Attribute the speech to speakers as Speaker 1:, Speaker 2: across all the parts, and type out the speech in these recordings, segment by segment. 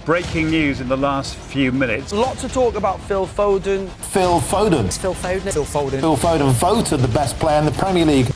Speaker 1: breaking news in the last few minutes.
Speaker 2: Lots of talk about Phil Foden.
Speaker 3: Phil Foden.
Speaker 2: It's Phil Foden.
Speaker 3: Phil Foden. Phil Foden voted the best player in the Premier League.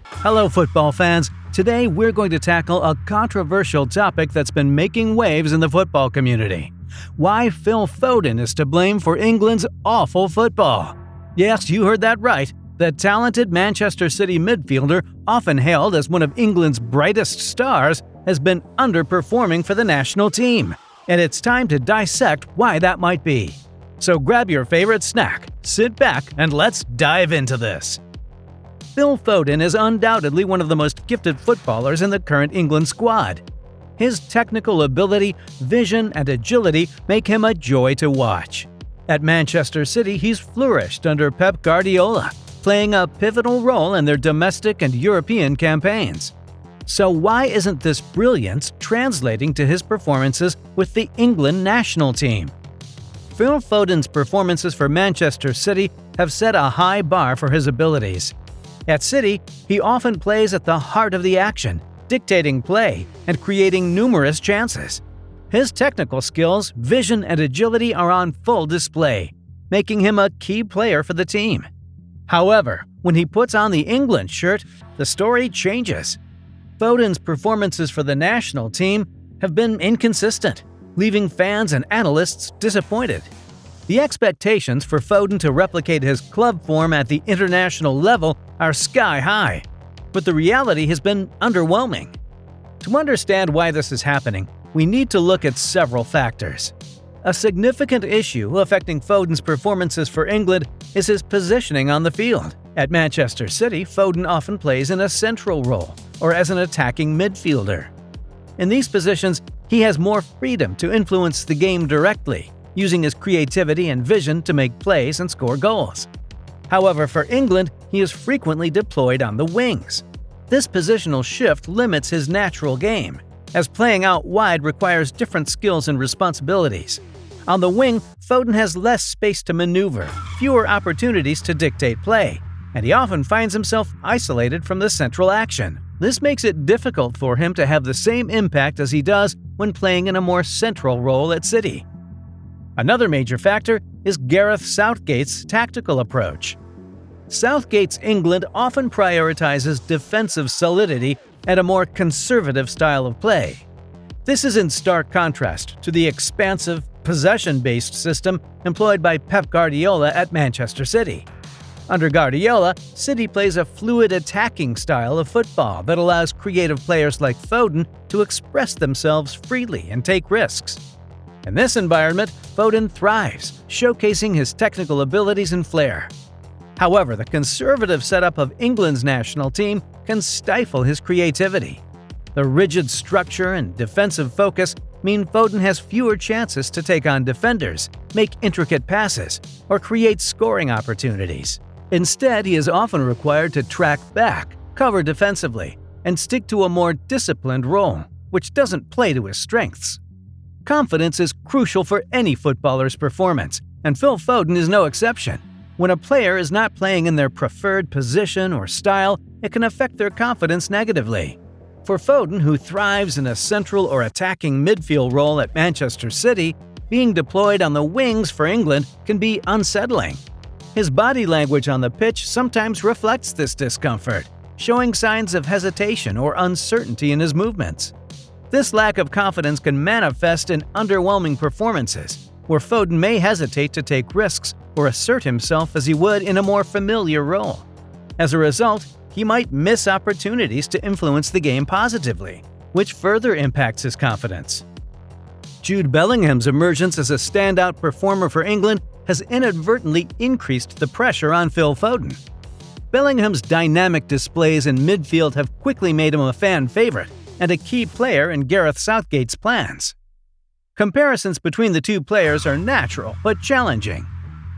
Speaker 4: Hello, football fans. Today, we're going to tackle a controversial topic that's been making waves in the football community. Why Phil Foden is to blame for England's awful football. Yes, you heard that right. The talented Manchester City midfielder, often hailed as one of England's brightest stars, has been underperforming for the national team. And it's time to dissect why that might be. So grab your favorite snack, sit back, and let's dive into this. Phil Foden is undoubtedly one of the most gifted footballers in the current England squad. His technical ability, vision, and agility make him a joy to watch. At Manchester City, he's flourished under Pep Guardiola, playing a pivotal role in their domestic and European campaigns. So why isn't this brilliance translating to his performances with the England national team? Phil Foden's performances for Manchester City have set a high bar for his abilities. At City, he often plays at the heart of the action, dictating play and creating numerous chances. His technical skills, vision, and agility are on full display, making him a key player for the team. However, when he puts on the England shirt, the story changes. Foden's performances for the national team have been inconsistent, leaving fans and analysts disappointed. The expectations for Foden to replicate his club form at the international level are sky high, but the reality has been underwhelming. To understand why this is happening, we need to look at several factors. A significant issue affecting Foden's performances for England is his positioning on the field. At Manchester City, Foden often plays in a central role or as an attacking midfielder. In these positions, he has more freedom to influence the game directly, using his creativity and vision to make plays and score goals. However, for England, he is frequently deployed on the wings. This positional shift limits his natural game, as playing out wide requires different skills and responsibilities. On the wing, Foden has less space to maneuver, fewer opportunities to dictate play, and he often finds himself isolated from the central action. This makes it difficult for him to have the same impact as he does when playing in a more central role at City. Another major factor is Gareth Southgate's tactical approach. Southgate's England often prioritizes defensive solidity and a more conservative style of play. This is in stark contrast to the expansive, possession-based system employed by Pep Guardiola at Manchester City. Under Guardiola, City plays a fluid attacking style of football that allows creative players like Foden to express themselves freely and take risks. In this environment, Foden thrives, showcasing his technical abilities and flair. However, the conservative setup of England's national team can stifle his creativity. The rigid structure and defensive focus mean Foden has fewer chances to take on defenders, make intricate passes, or create scoring opportunities. Instead, he is often required to track back, cover defensively, and stick to a more disciplined role, which doesn't play to his strengths. Confidence is crucial for any footballer's performance, and Phil Foden is no exception. When a player is not playing in their preferred position or style, it can affect their confidence negatively. For Foden, who thrives in a central or attacking midfield role at Manchester City, being deployed on the wings for England can be unsettling. His body language on the pitch sometimes reflects this discomfort, showing signs of hesitation or uncertainty in his movements. This lack of confidence can manifest in underwhelming performances, where Foden may hesitate to take risks or assert himself as he would in a more familiar role. As a result, he might miss opportunities to influence the game positively, which further impacts his confidence. Jude Bellingham's emergence as a standout performer for England has inadvertently increased the pressure on Phil Foden. Bellingham's dynamic displays in midfield have quickly made him a fan favorite and a key player in Gareth Southgate's plans. Comparisons between the two players are natural but challenging.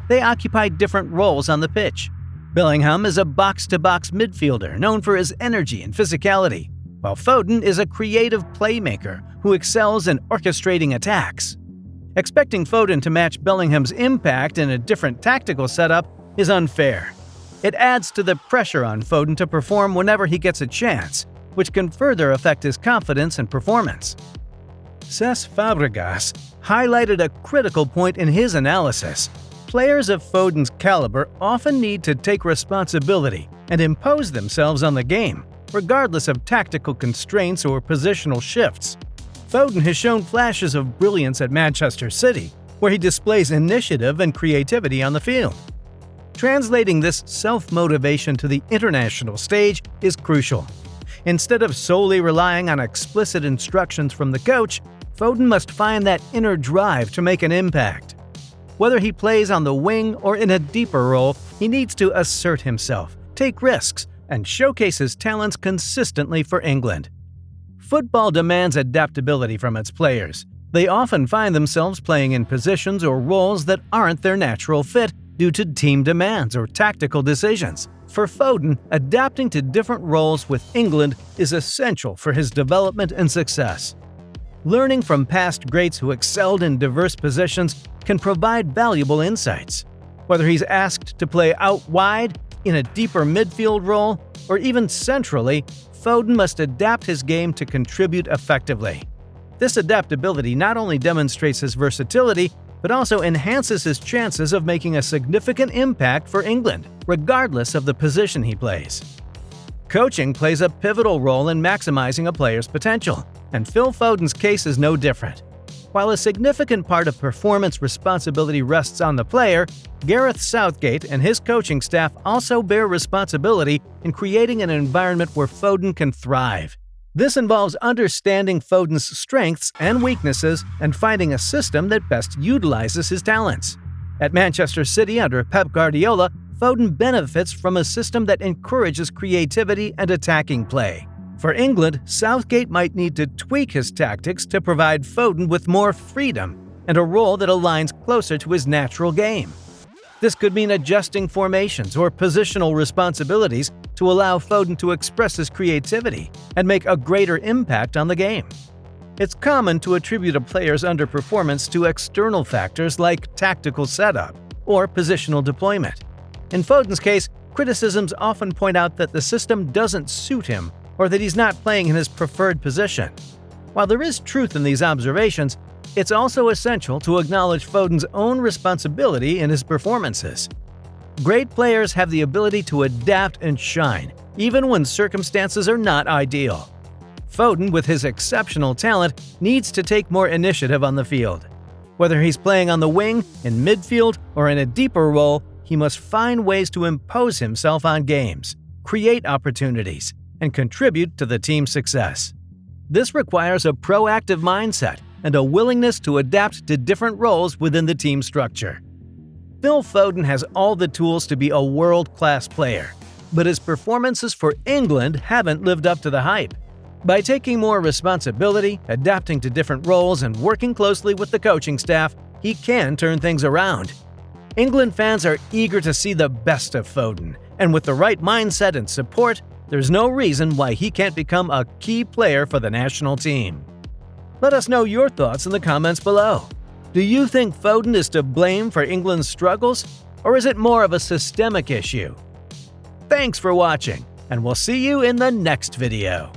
Speaker 4: They occupy different roles on the pitch. Bellingham is a box-to-box midfielder known for his energy and physicality, while Foden is a creative playmaker who excels in orchestrating attacks. Expecting Foden to match Bellingham's impact in a different tactical setup is unfair. It adds to the pressure on Foden to perform whenever he gets a chance, which can further affect his confidence and performance. Cesc Fabregas highlighted a critical point in his analysis. Players of Foden's caliber often need to take responsibility and impose themselves on the game, regardless of tactical constraints or positional shifts. Foden has shown flashes of brilliance at Manchester City, where he displays initiative and creativity on the field. Translating this self-motivation to the international stage is crucial. Instead of solely relying on explicit instructions from the coach, Foden must find that inner drive to make an impact. Whether he plays on the wing or in a deeper role, he needs to assert himself, take risks, and showcase his talents consistently for England. Football demands adaptability from its players. They often find themselves playing in positions or roles that aren't their natural fit due to team demands or tactical decisions. For Foden, adapting to different roles with England is essential for his development and success. Learning from past greats who excelled in diverse positions can provide valuable insights. Whether he's asked to play out wide, in a deeper midfield role, or even centrally, Foden must adapt his game to contribute effectively. This adaptability not only demonstrates his versatility, but also enhances his chances of making a significant impact for England, regardless of the position he plays. Coaching plays a pivotal role in maximizing a player's potential, and Phil Foden's case is no different. While a significant part of performance responsibility rests on the player, Gareth Southgate and his coaching staff also bear responsibility in creating an environment where Foden can thrive. This involves understanding Foden's strengths and weaknesses and finding a system that best utilizes his talents. At Manchester City under Pep Guardiola, Foden benefits from a system that encourages creativity and attacking play. For England, Southgate might need to tweak his tactics to provide Foden with more freedom and a role that aligns closer to his natural game. This could mean adjusting formations or positional responsibilities to allow Foden to express his creativity and make a greater impact on the game. It's common to attribute a player's underperformance to external factors like tactical setup or positional deployment. In Foden's case, criticisms often point out that the system doesn't suit him or that he's not playing in his preferred position. While there is truth in these observations, it's also essential to acknowledge Foden's own responsibility in his performances. Great players have the ability to adapt and shine, even when circumstances are not ideal. Foden, with his exceptional talent, needs to take more initiative on the field. Whether he's playing on the wing, in midfield, or in a deeper role, he must find ways to impose himself on games, create opportunities, and contribute to the team's success. This requires a proactive mindset and a willingness to adapt to different roles within the team structure. Phil Foden has all the tools to be a world-class player, but his performances for England haven't lived up to the hype. By taking more responsibility, adapting to different roles, and working closely with the coaching staff, he can turn things around. England fans are eager to see the best of Foden, and with the right mindset and support, there's no reason why he can't become a key player for the national team. Let us know your thoughts in the comments below. Do you think Foden is to blame for England's struggles, or is it more of a systemic issue? Thanks for watching, and we'll see you in the next video.